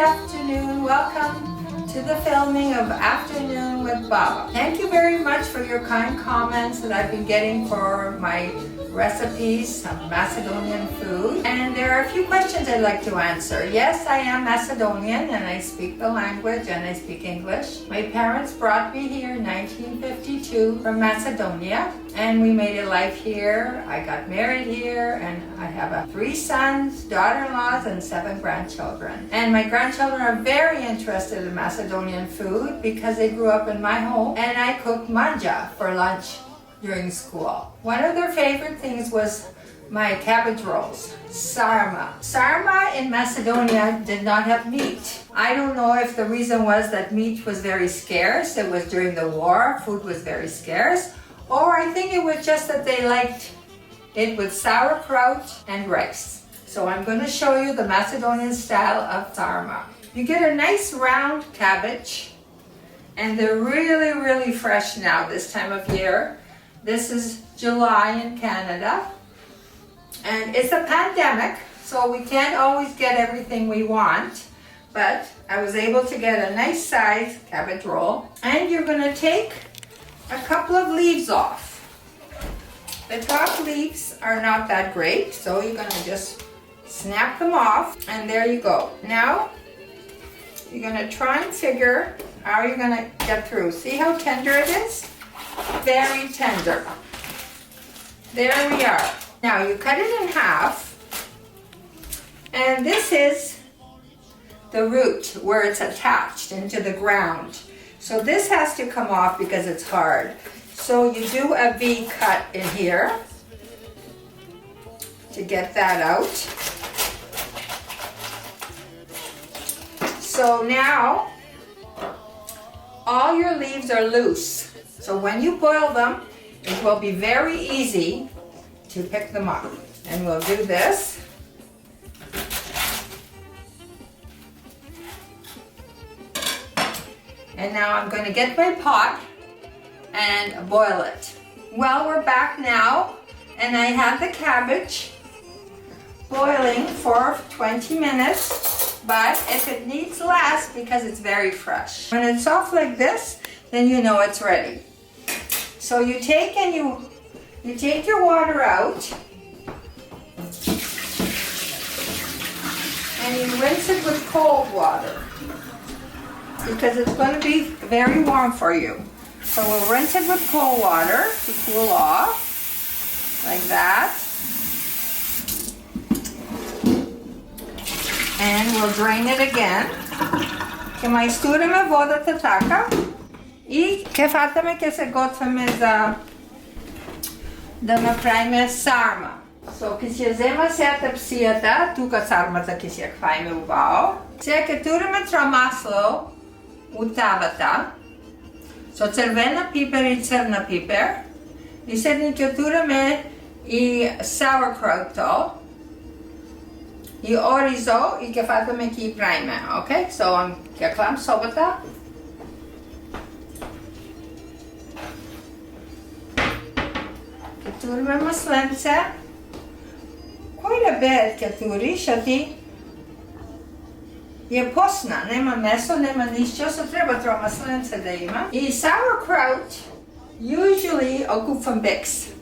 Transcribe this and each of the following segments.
afternoon. Welcome to the filming of Afternoon with Baba. Thank you very much for your kind comments that I've been getting for my recipes, some Macedonian food. And there are a few questions I'd like to answer. Yes, I am Macedonian and I speak the language and I speak English. My parents brought me here in 1952 from Macedonia and we made a life here. I got married here and I have 3 sons, daughter-in-laws and 7 grandchildren. And my grandchildren are very interested in Macedonian food because they grew up in my home and I cooked manja for lunch during school. One of their favorite things was my cabbage rolls, sarma. Sarma in Macedonia did not have meat. I don't know if the reason was that meat was very scarce. It was during the war, food was very scarce. Or I think it was just that they liked it with sauerkraut and rice. So I'm going to show you the Macedonian style of sarma. You get a nice round cabbage and they're really fresh now this time of year. This is July in Canada and it's a pandemic, so we can't always get everything we want, but I was able to get a nice size cabbage roll. And you're going to take a couple of leaves off. The top leaves are not that great, so you're going to just snap them off and there you go. Now you're going to try and figure how you're going to get through. See how tender it is? Very tender. There we are. Now you cut it in half and this is the root where it's attached into the ground. So this has to come off because it's hard. So you do a V cut in here to get that out. So now all your leaves are loose. So when you boil them, it will be very easy to pick them up. And we'll do this. And now I'm going to get my pot and boil it. Well, we're back now and I have the cabbage boiling for 20 minutes, but if it needs less because it's very fresh. When it's soft like this, then you know it's ready. So you take and you take your water out and you rinse it with cold water because it's going to be very warm for you. So we'll rinse it with cold water to cool off, like that. And we'll drain it again. Ќе мајстуриме водата така и ќе фатаме ќе се готвиме за да направиме сарма. So ќе си ја зема сега тепсијата, тука сармата ќе си ја хваиме убаво. Сега ќе туриме масло у тавата со црвена пипер и црна пипер. И сега ќе туриме и sauerkrauto и оризо и ќе фатаме ќе правиме, окей? So ќе клам собата. Ќе туриме масленце. Quite a bit ќе туриш, а ти je posna, nema meso, nema ništa, so treba tro maslenце да има. И sauerkraut usually окупвам Bix.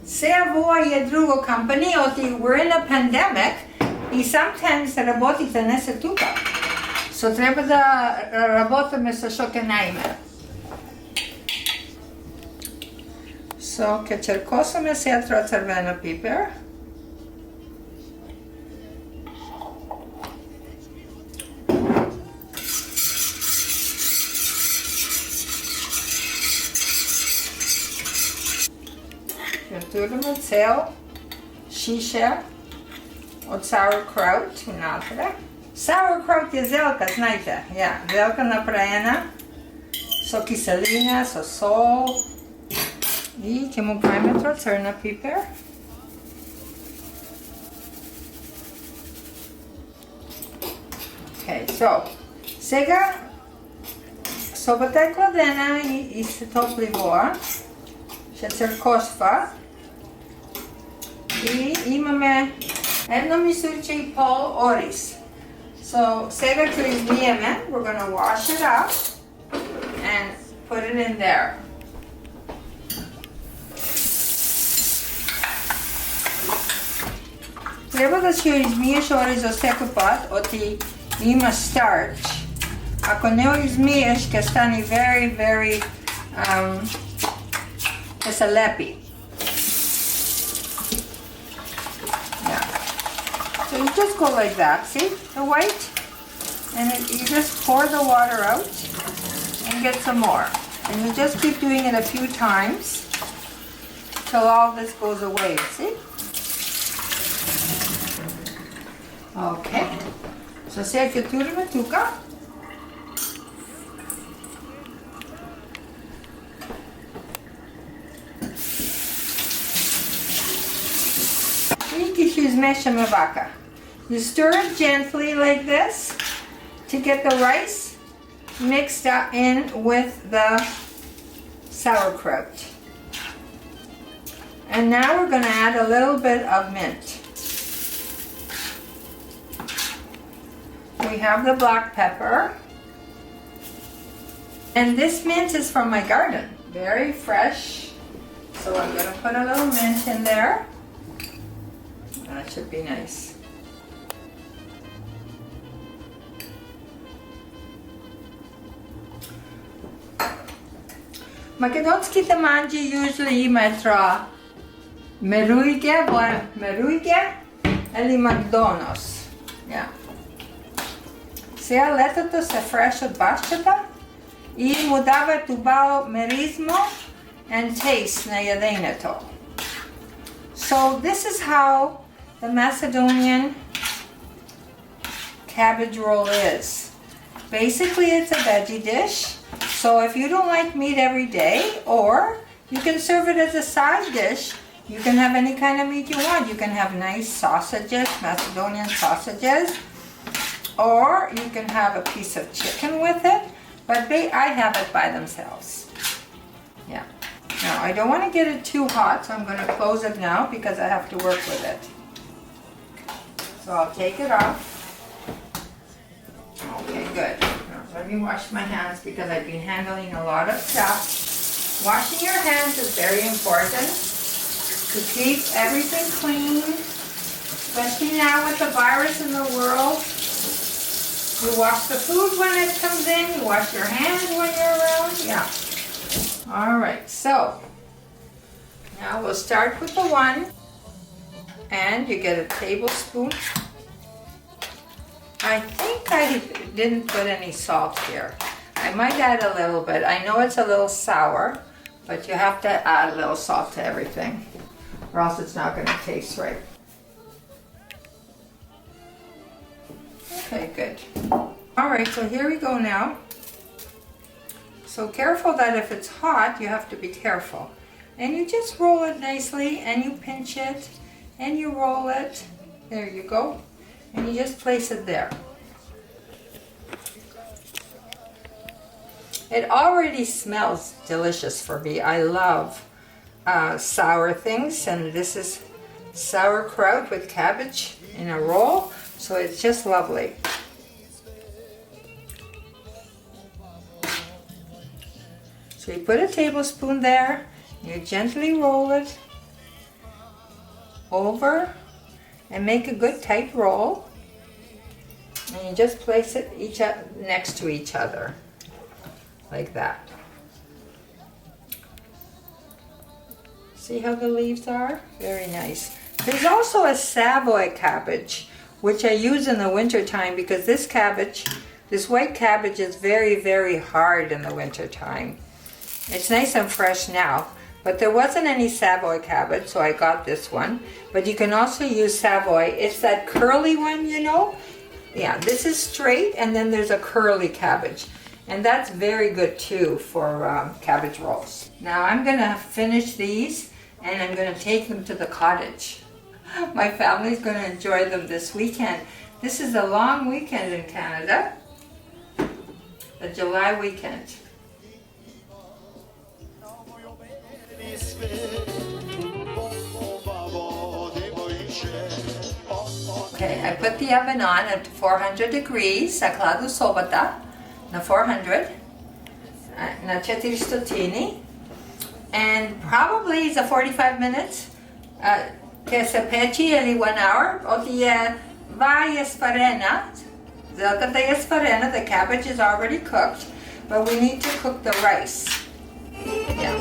Сега во е друго company, оти we're in a pandemic и sometimes работите не се тука. So треба да работиме со што ќе најме. So ќе черкосаме сега тро црвена пипер. Туриме цел шише од sauerkraut унатре. Sauerkraut е зелка, знаете, зелка направена со киселина, со сол. И ќе му правиме тро црна пипер. Okay, so сега собата е кладена и се топли воа. Ще цркосва. И имаме 1 мисурче и пол ориз. So сега ќе измиеме, we're gonna wash it up and put it in there. Треба да си ја измиеш оризо секој пат, оти има starch. Ако не ја измиеш, ќе стане very, ќе се лепи. So you just go like that, see the white? And you just pour the water out and get some more. And you just keep doing it a few times till all this goes away, see? Okay. So сега ќе туриме тука. И ќе измешаме вака. You stir it gently like this to get the rice mixed up in with the sauerkraut. And now we're going to add a little bit of mint. We have the black pepper. And this mint is from my garden. Very fresh. So I'm going to put a little mint in there. That should be nice. Македонските манџи usually имаат мерујке или макдонос. Сега летото се фреш од башчата и му даваат убаво меризмо and taste на јадењето. So this is how the Macedonian cabbage roll is. Basically it's a veggie dish. So if you don't like meat every day, or you can serve it as a side dish, you can have any kind of meat you want. You can have nice sausages, Macedonian sausages, or you can have a piece of chicken with it, but I have it by themselves. Yeah. Now I don't want to get it too hot, so I'm going to close it now because I have to work with it. So I'll take it off. Okay, good. Let me wash my hands because I've been handling a lot of stuff. Washing your hands is very important to keep everything clean, especially now with the virus in the world. You wash the food when it comes in, you wash your hands when you're around, yeah. All right, so now we'll start with the one, and you get a tablespoon. I think I didn't put any salt here. I might add a little bit. I know it's a little sour, but you have to add a little salt to everything, or else it's not going to taste right. Okay, good. All right, so here we go now. So careful that if it's hot, you have to be careful. And you just roll it nicely, and you pinch it, and you roll it. There you go. And you just place it there. It already smells delicious for me. I love sour things, and this is sauerkraut with cabbage in a roll, so it's just lovely. So you put a tablespoon there, you gently roll it over and make a good tight roll, and you just place it next to each other like that. See how the leaves are? Very nice. There's also a Savoy cabbage, which I use in the winter time because this cabbage, this white cabbage, is very, very hard in the winter time. It's nice and fresh now, but there wasn't any Savoy cabbage, so I got this one. But you can also use Savoy. It's that curly one, you know? Yeah, this is straight, and then there's a curly cabbage. And that's very good too for cabbage rolls. Now I'm gonna finish these, and I'm gonna take them to the cottage. My family's gonna enjoy them this weekend. This is a long weekend in Canada, a July weekend. Okay, I put the oven on at 400 degrees, sa kladu sobata, na 400, na 400, and probably za 45 minutes, ke se peči ili 1 hour, oti je va farena, zelkata je farena, the cabbage is already cooked, but we need to cook the rice. Yeah.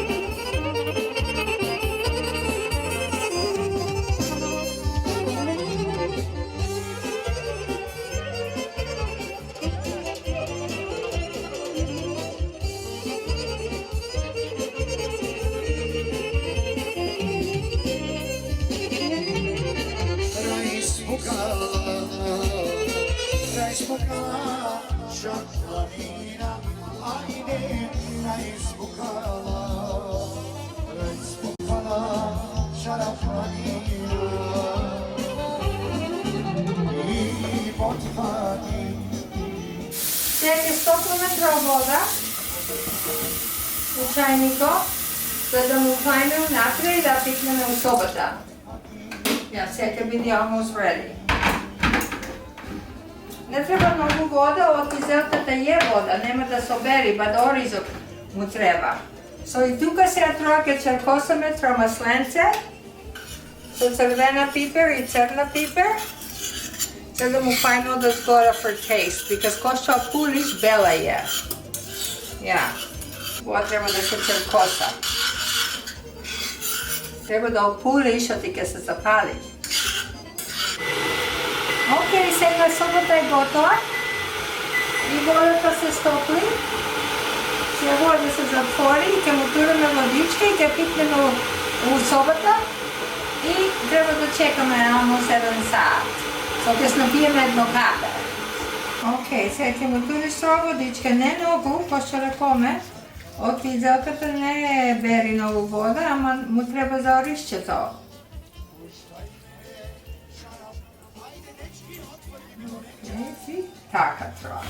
Всеки 100 метра вода у чайнико, за да му файме внатре и да пикнеме у собата. Yeah, всеки биде almost ready. Не треба много вода, оти зелката е вода, нема да собери, ба да оризок му треба. So и тука сега троаке черкосаме тро масленце, со црвена пипер и црна пипер, за да му файно да згора for taste, because кошто пулиш бела е. Yeah, това треба да се черкоса. Треба да опулиш, оти ке се запали. Окей, сега собата е готова и водата се стопли. Сега вода се затвори и ќе му тураме водичка и ќе пикнеме у собата и треба да чекаме almost 1 сат. So ќе напиеме едно капе. Окей, сега ќе му туриш со водичка, не многу, пошто рекоме, од визелката не бери многу вода, ама му треба за оришчето. Така троа.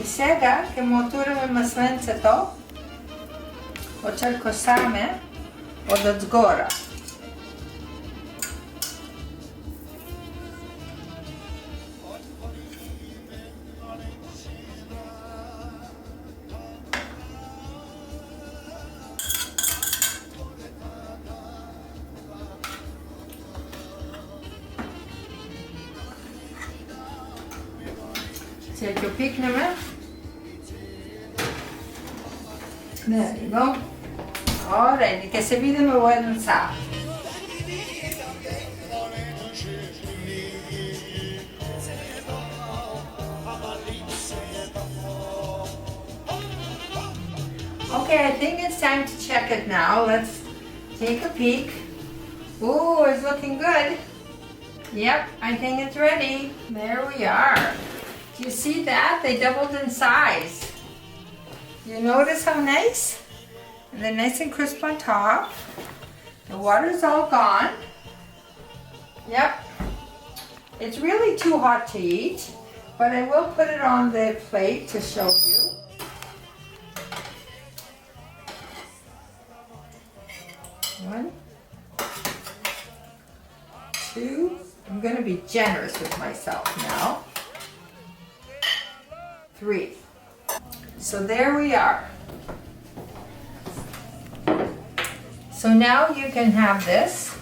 И сега ќе му отураме масленцето, очеркосаме од одзгора. Сега ќе пикнеме. There you go. Alright, ќе се видиме во 1 сат. Okay, I think it's time to check it now. Let's take a peek. Ooh, it's looking good. Yep, I think it's ready. There we are. Do you see that? They doubled in size. You notice how nice? And they're nice and crisp on top. The water's all gone. Yep. It's really too hot to eat, but I will put it on the plate to show you. One, two. I'm going to be generous with myself now. 3. So there we are. So now you can have this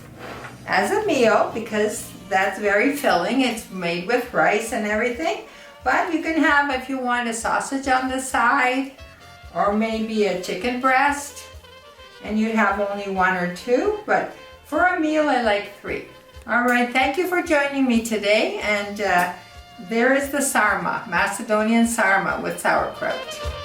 as a meal because that's very filling. It's made with rice and everything. But you can have, if you want, a sausage on the side or maybe a chicken breast. And you'd have only 1 or 2. But for a meal, I like 3. All right, thank you for joining me today. And there is the sarma, Macedonian sarma with sauerkraut.